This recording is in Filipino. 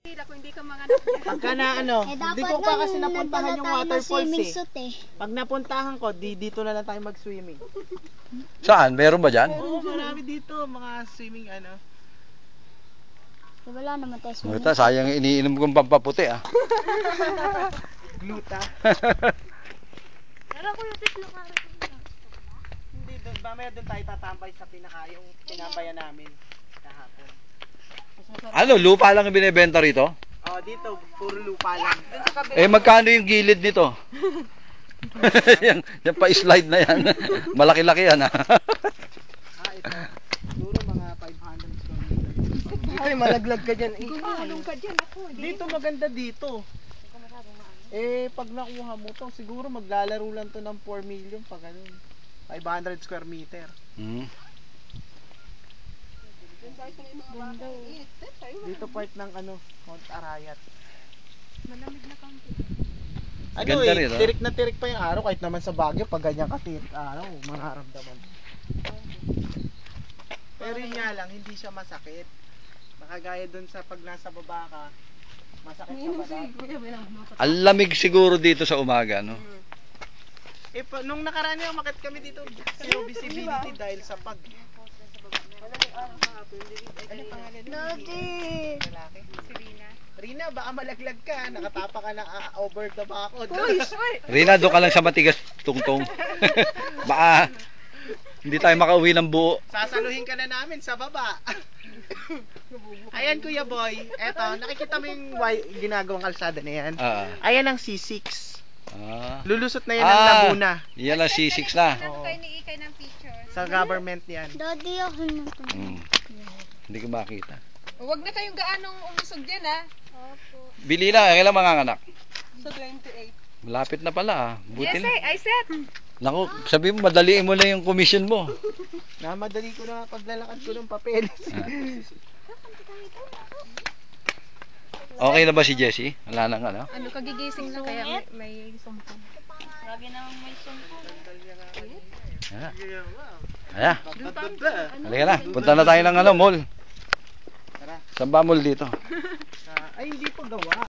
Kung hindi ka manganak dyan. Pagka na ano, di ko pa kasi napuntahan yung waterfalls eh. Eh. Pag napuntahan ko, dito na lang tayo mag-swimming. Saan? Meron ba dyan? Oo, marami dito, mga swimming ano. Wala naman tayo swimming. Ito, sayang iniinom kong pampaputi ah. Gluta. Pero ko yung titlo ka rin. Hindi, mamaya doon tayo tatambay sa yung tinambayan namin kahapon. Ano, lupa lang yung binibenta rito? Oh, dito, puro lupa lang. Doon sa kabila. Eh, magkano yung gilid nito? Yan pa-slide na yan. Malaki-laki yan ah. Ito. Siguro mga 500 square meters. Ay, malaglag ka dyan. Gumulong ka dyan ako. Dito maganda dito. Eh, pag nakuha mo to, siguro maglalaro lang to ng 4 million pag ganun. 500 square meter. Hmm. Dito part ng ano, Mount Arayat. Malamig na kang Ano Ganda eh, rin, ah. tirik na tirik pa yung araw kahit naman sa Baguio pag ganyan ka tirik araw, mararamdaman. Pero yun nga lang, hindi siya masakit. Makagaya dun sa pag nasa baba ka, masakit sa balat. Ang lamig siguro dito sa umaga, no? Eh, nung nakaraan yung umakit kami dito, zero visibility dahil sa pag. Ano pangalan nun? Daddy! Lalaki? Si Rina. Rina, baka malaglag ka. Nakatapa ka na over the bakod. Rina, doon ka lang sa matigas tungtong. Baka hindi tayo makauwi ng buo. Sasaluhin ka na namin sa baba. Ayan, Kuya Boy. Eto, nakikita mo yung ginagawang kalsada na yan? Ayan ang C6. Lulusot na yan ng Laguna. Yan ang C6 na. Ano kayo ni Ikay ng picture? Sa government yan. Daddy ako na to. Hindi ko makita. Huwag na kayong gaanong umusog dyan ha. Bili na, kailan mga anak? Sa 28. Malapit na pala ah. Buti na. I said. Naku, sabi mo, madaliin mo lang yung commission mo. Namadali ko na paglalakad ko ng papel. Okay na ba si Jessie? Wala nang ano? Ano, kagigising na kaya may sumpong. Lagi naman may sumpong. Ayan. Halika na. Punta na tayo ng ano, mall. Saan ba mall dito? Ay, hindi pa gawa.